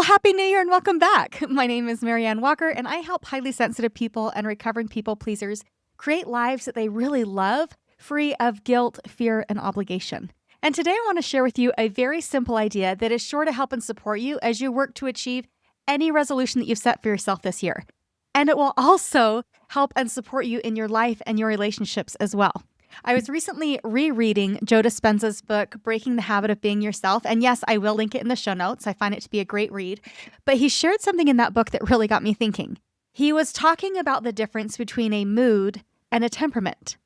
Happy New Year and welcome back. My name is MaryAnn Walker, and I help highly sensitive people and recovering people pleasers create lives that they really love, free of guilt, fear, and obligation. And today I want to share with you a very simple idea that is sure to help and support you as you work to achieve any resolution that you've set for yourself this year. And it will also help and support you in your life and your relationships as well. I was recently rereading Joe Dispenza's book, Breaking the Habit of Being Yourself. And yes, I will link it in the show notes. I find it to be a great read. But he shared something in that book that really got me thinking. He was talking about the difference between a mood and a temperament.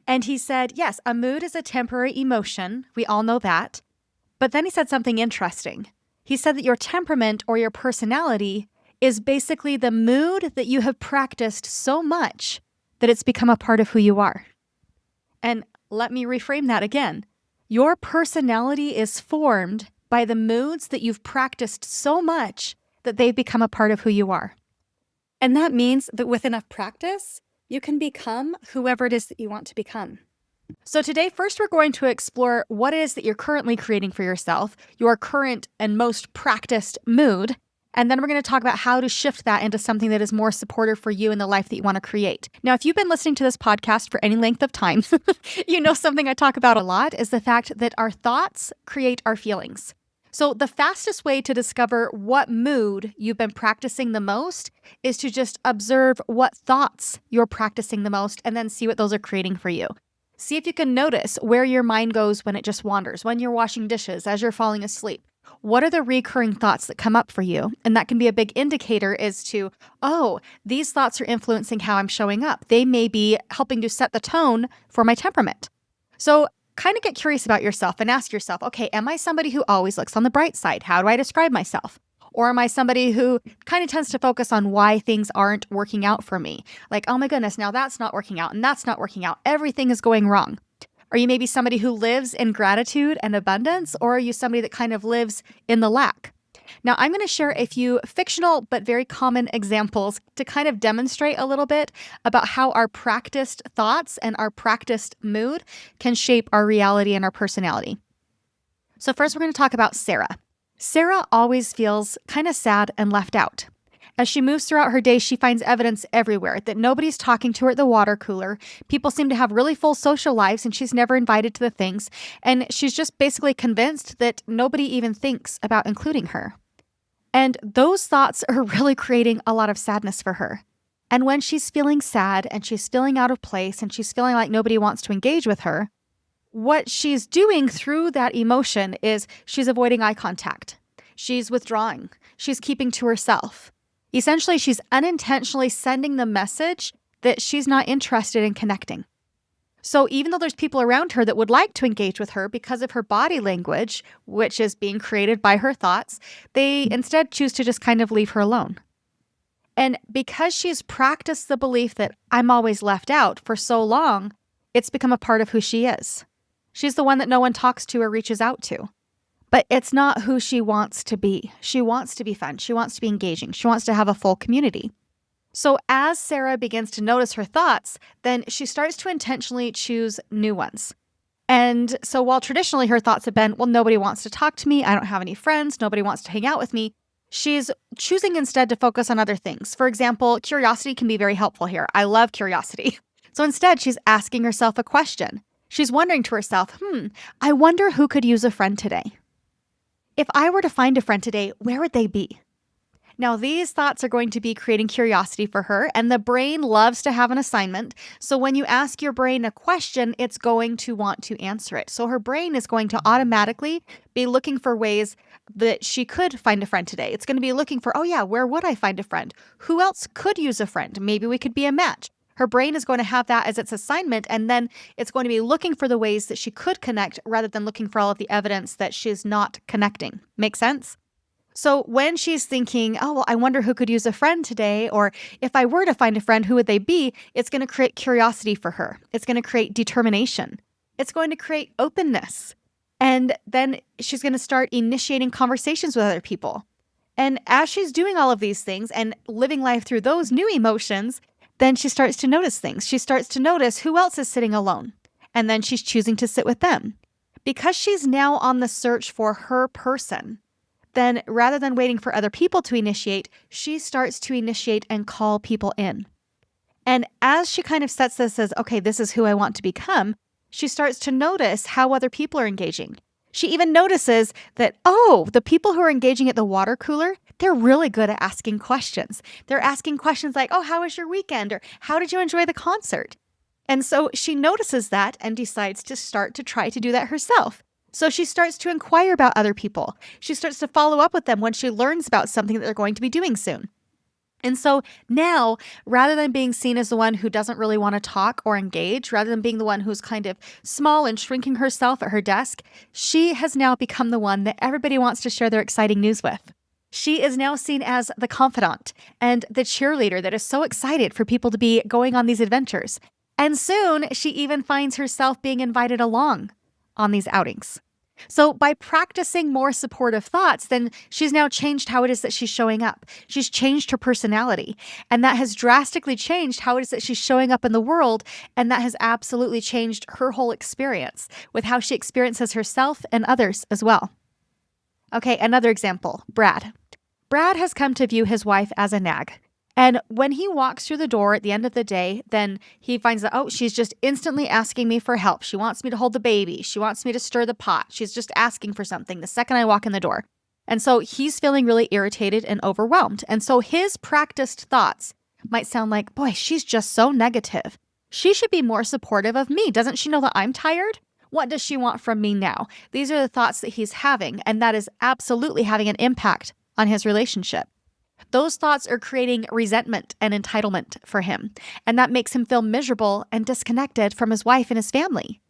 And he said, yes, a mood is a temporary emotion. We all know that. But then he said something interesting. He said that your temperament or your personality is basically the mood that you have practiced so much that it's become a part of who you are. And let me reframe that again. Your personality is formed by the moods that you've practiced so much that they've become a part of who you are. And that means that with enough practice, you can become whoever it is that you want to become. So today, first, we're going to explore what it is that you're currently creating for yourself, your current and most practiced mood. And then we're going to talk about how to shift that into something that is more supportive for you in the life that you want to create. Now, if you've been listening to this podcast for any length of time, you know something I talk about a lot is the fact that our thoughts create our feelings. So the fastest way to discover what mood you've been practicing the most is to just observe what thoughts you're practicing the most and then see what those are creating for you. See if you can notice where your mind goes when it just wanders, when you're washing dishes, as you're falling asleep. What are the recurring thoughts that come up for you? And that can be a big indicator as to, oh, these thoughts are influencing how I'm showing up. They may be helping to set the tone for my temperament. So kind of get curious about yourself and ask yourself, okay, am I somebody who always looks on the bright side? How do I describe myself? Or am I somebody who kind of tends to focus on why things aren't working out for me? Like, oh my goodness, now that's not working out and that's not working out. Everything is going wrong. Are you maybe somebody who lives in gratitude and abundance, or are you somebody that kind of lives in the lack? Now, I'm going to share a few fictional but very common examples to kind of demonstrate a little bit about how our practiced thoughts and our practiced mood can shape our reality and our personality. So first, we're going to talk about Sarah. Sarah always feels kind of sad and left out. As she moves throughout her day, she finds evidence everywhere that nobody's talking to her at the water cooler. People seem to have really full social lives and she's never invited to the things. And she's just basically convinced that nobody even thinks about including her. And those thoughts are really creating a lot of sadness for her. And when she's feeling sad and she's feeling out of place and she's feeling like nobody wants to engage with her, what she's doing through that emotion is she's avoiding eye contact. She's withdrawing. She's keeping to herself. Essentially, she's unintentionally sending the message that she's not interested in connecting. So even though there's people around her that would like to engage with her because of her body language, which is being created by her thoughts, they instead choose to just kind of leave her alone. And because she's practiced the belief that I'm always left out for so long, it's become a part of who she is. She's the one that no one talks to or reaches out to. But it's not who she wants to be. She wants to be fun. She wants to be engaging. She wants to have a full community. So as Sarah begins to notice her thoughts, then she starts to intentionally choose new ones. And so while traditionally her thoughts have been, well, nobody wants to talk to me. I don't have any friends. Nobody wants to hang out with me. She's choosing instead to focus on other things. For example, curiosity can be very helpful here. I love curiosity. So instead, she's asking herself a question. She's wondering to herself, I wonder who could use a friend today. If I were to find a friend today, where would they be? Now, these thoughts are going to be creating curiosity for her, and the brain loves to have an assignment. So when you ask your brain a question, it's going to want to answer it. So her brain is going to automatically be looking for ways that she could find a friend today. It's going to be looking for, oh yeah, where would I find a friend? Who else could use a friend? Maybe we could be a match. Her brain is going to have that as its assignment, and then it's going to be looking for the ways that she could connect rather than looking for all of the evidence that she's not connecting. Make sense? So when she's thinking, oh, well, I wonder who could use a friend today, or if I were to find a friend, who would they be? It's going to create curiosity for her. It's going to create determination. It's going to create openness. And then she's going to start initiating conversations with other people. And as she's doing all of these things and living life through those new emotions, then she starts to notice things. She starts to notice who else is sitting alone. And then she's choosing to sit with them. Because she's now on the search for her person, then rather than waiting for other people to initiate, she starts to initiate and call people in. And as she kind of sets this as, okay, this is who I want to become, she starts to notice how other people are engaging. She even notices that, oh, the people who are engaging at the water cooler, they're really good at asking questions. They're asking questions like, oh, how was your weekend? Or how did you enjoy the concert? And so she notices that and decides to start to try to do that herself. So she starts to inquire about other people. She starts to follow up with them when she learns about something that they're going to be doing soon. And so now, rather than being seen as the one who doesn't really want to talk or engage, rather than being the one who's kind of small and shrinking herself at her desk, she has now become the one that everybody wants to share their exciting news with. She is now seen as the confidant and the cheerleader that is so excited for people to be going on these adventures. And soon, she even finds herself being invited along on these outings. So by practicing more supportive thoughts, then she's now changed how it is that she's showing up. She's changed her personality, and that has drastically changed how it is that she's showing up in the world, and that has absolutely changed her whole experience with how she experiences herself and others as well. Okay, another example, Brad. Brad has come to view his wife as a nag. And when he walks through the door at the end of the day, then he finds that, oh, she's just instantly asking me for help. She wants me to hold the baby. She wants me to stir the pot. She's just asking for something the second I walk in the door. And so he's feeling really irritated and overwhelmed. And so his practiced thoughts might sound like, boy, she's just so negative. She should be more supportive of me. Doesn't she know that I'm tired? What does she want from me now? These are the thoughts that he's having, and that is absolutely having an impact on his relationship. Those thoughts are creating resentment and entitlement for him, and that makes him feel miserable and disconnected from his wife and his family.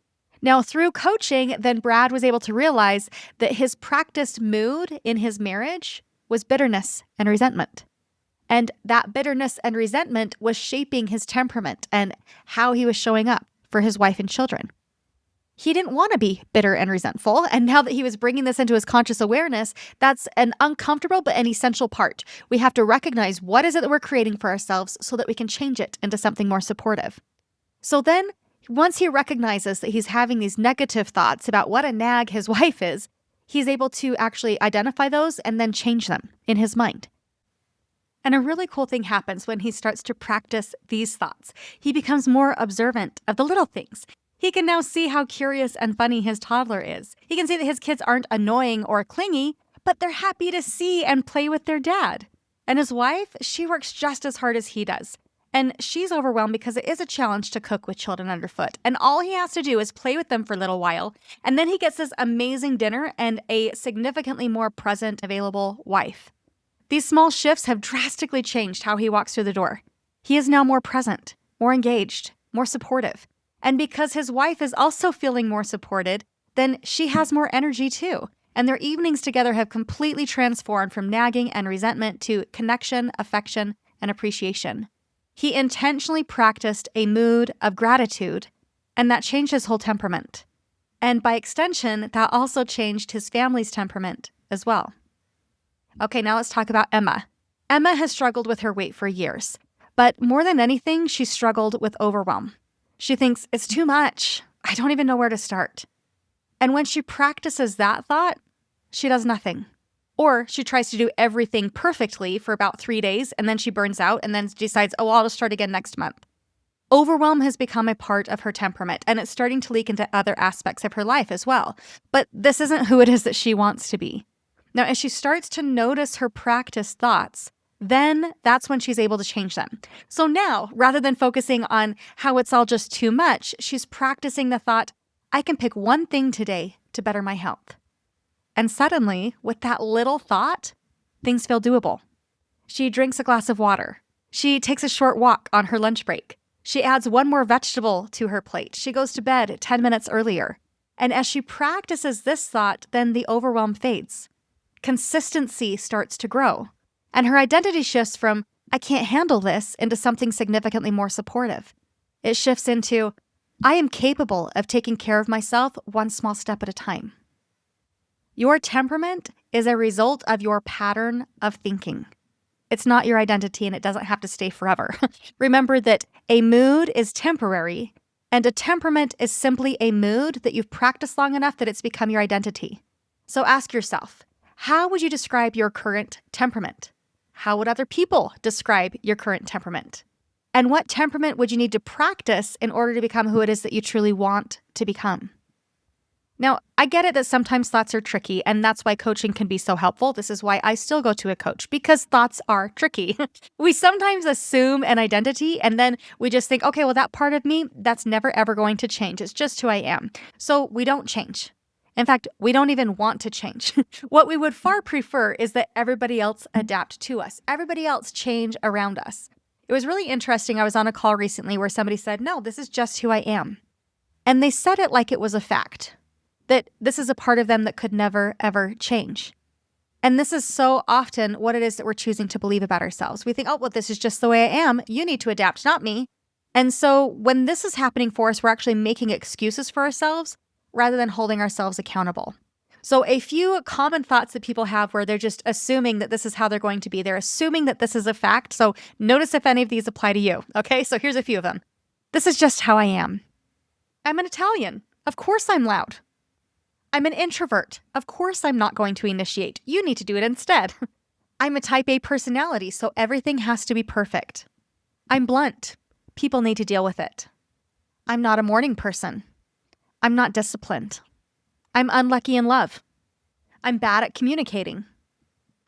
Now, through coaching, then Brad was able to realize that his practiced mood in his marriage was bitterness and resentment. And that bitterness and resentment was shaping his temperament and how he was showing up for his wife and children. He didn't want to be bitter and resentful. And now that he was bringing this into his conscious awareness, that's an uncomfortable but an essential part. We have to recognize what is it that we're creating for ourselves so that we can change it into something more supportive. So then, once he recognizes that he's having these negative thoughts about what a nag his wife is, he's able to actually identify those and then change them in his mind. And a really cool thing happens when he starts to practice these thoughts. He becomes more observant of the little things. He can now see how curious and funny his toddler is. He can see that his kids aren't annoying or clingy, but they're happy to see and play with their dad. And his wife, she works just as hard as he does. And she's overwhelmed because it is a challenge to cook with children underfoot. And all he has to do is play with them for a little while. And then he gets this amazing dinner and a significantly more present, available wife. These small shifts have drastically changed how he walks through the door. He is now more present, more engaged, more supportive. And because his wife is also feeling more supported, then she has more energy too. And their evenings together have completely transformed from nagging and resentment to connection, affection, and appreciation. He intentionally practiced a mood of gratitude, and that changed his whole temperament. And by extension, that also changed his family's temperament as well. Okay, now let's talk about Emma. Emma has struggled with her weight for years, but more than anything, she struggled with overwhelm. She thinks, it's too much. I don't even know where to start. And when she practices that thought, she does nothing. Or she tries to do everything perfectly for about 3 days, and then she burns out and then decides, oh, I'll just start again next month. Overwhelm has become a part of her temperament, and it's starting to leak into other aspects of her life as well. But this isn't who it is that she wants to be. Now, as she starts to notice her practiced thoughts, then that's when she's able to change them. So now, rather than focusing on how it's all just too much, she's practicing the thought, I can pick one thing today to better my health. And suddenly, with that little thought, things feel doable. She drinks a glass of water. She takes a short walk on her lunch break. She adds one more vegetable to her plate. She goes to bed 10 minutes earlier. And as she practices this thought, then the overwhelm fades. Consistency starts to grow. And her identity shifts from, I can't handle this, into something significantly more supportive. It shifts into, I am capable of taking care of myself one small step at a time. Your temperament is a result of your pattern of thinking. It's not your identity, and it doesn't have to stay forever. Remember that a mood is temporary, and a temperament is simply a mood that you've practiced long enough that it's become your identity. So ask yourself, How would you describe your current temperament? How would other people describe your current temperament? And what temperament would you need to practice in order to become who it is that you truly want to become? Now, I get it that sometimes thoughts are tricky, and that's why coaching can be so helpful. This is why I still go to a coach, because thoughts are tricky. We sometimes assume an identity, and then we just think, okay, well, that part of me, that's never, ever going to change. It's just who I am. So we don't change. In fact, we don't even want to change. What we would far prefer is that everybody else adapt to us, everybody else change around us. It was really interesting. I was on a call recently where somebody said, no, this is just who I am. And they said it like it was a fact, that this is a part of them that could never, ever change. And this is so often what it is that we're choosing to believe about ourselves. We think, oh, well, this is just the way I am. You need to adapt, not me. And so when this is happening for us, we're actually making excuses for ourselves rather than holding ourselves accountable. So a few common thoughts that people have where they're just assuming that this is how they're going to be. They're assuming that this is a fact. So notice if any of these apply to you. Okay, so here's a few of them. This is just how I am. I'm an Italian. Of course I'm loud. I'm an introvert. Of course I'm not going to initiate. You need to do it instead. I'm a type A personality, so everything has to be perfect. I'm blunt. People need to deal with it. I'm not a morning person. I'm not disciplined. I'm unlucky in love. I'm bad at communicating.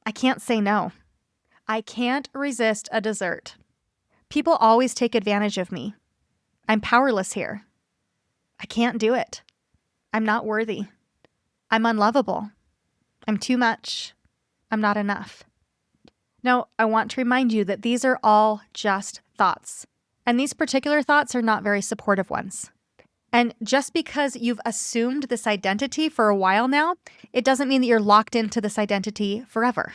I can't say no. I can't resist a dessert. People always take advantage of me. I'm powerless here. I can't do it. I'm not worthy. I'm unlovable. I'm too much. I'm not enough. Now, I want to remind you that these are all just thoughts, and these particular thoughts are not very supportive ones. And just because you've assumed this identity for a while now, it doesn't mean that you're locked into this identity forever.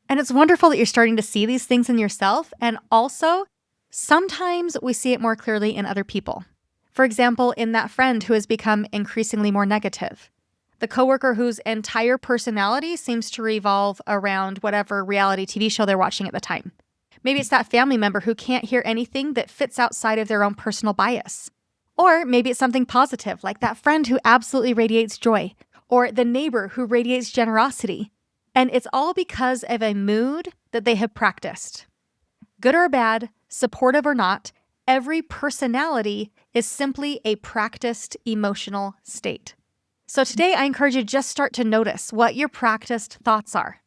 And it's wonderful that you're starting to see these things in yourself, and also, sometimes we see it more clearly in other people. For example, in that friend who has become increasingly more negative. The coworker whose entire personality seems to revolve around whatever reality TV show they're watching at the time. Maybe it's that family member who can't hear anything that fits outside of their own personal bias. Or maybe it's something positive, like that friend who absolutely radiates joy, or the neighbor who radiates generosity. And it's all because of a mood that they have practiced. Good or bad, supportive or not, every personality is simply a practiced emotional state. So today, I encourage you to just start to notice what your practiced thoughts are.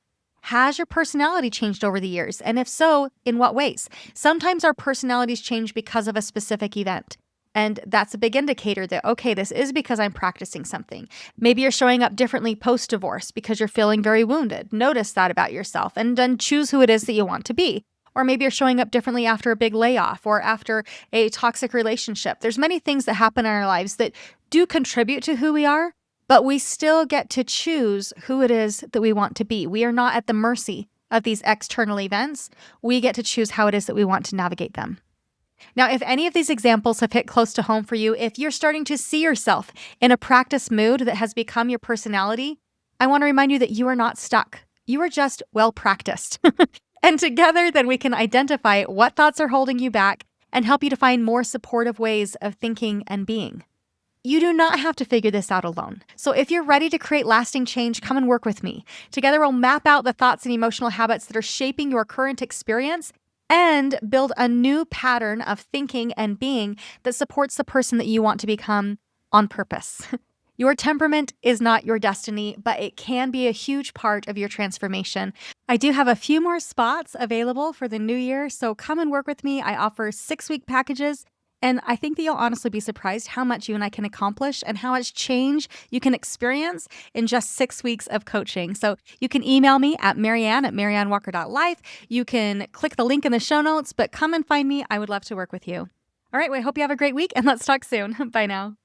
Has your personality changed over the years? And if so, in what ways? Sometimes our personalities change because of a specific event. And that's a big indicator that, okay, this is because I'm practicing something. Maybe you're showing up differently post-divorce because you're feeling very wounded. Notice that about yourself and then choose who it is that you want to be. Or maybe you're showing up differently after a big layoff or after a toxic relationship. There's many things that happen in our lives that do contribute to who we are, but we still get to choose who it is that we want to be. We are not at the mercy of these external events. We get to choose how it is that we want to navigate them. Now, if any of these examples have hit close to home for you, if you're starting to see yourself in a practice mood that has become your personality, I want to remind you that you are not stuck. You are just well practiced. And together, then we can identify what thoughts are holding you back and help you to find more supportive ways of thinking and being. You do not have to figure this out alone. So if you're ready to create lasting change, come and work with me. Together, we'll map out the thoughts and emotional habits that are shaping your current experience and build a new pattern of thinking and being that supports the person that you want to become on purpose. Your temperament is not your destiny, but it can be a huge part of your transformation. I do have a few more spots available for the new year, so come and work with me. I offer 6-week packages. And I think that you'll honestly be surprised how much you and I can accomplish and how much change you can experience in just 6 weeks of coaching. So you can email me at MaryAnn at MaryAnnWalker.life. You can click the link in the show notes, but come and find me. I would love to work with you. All right, well, I hope you have a great week and let's talk soon. Bye now.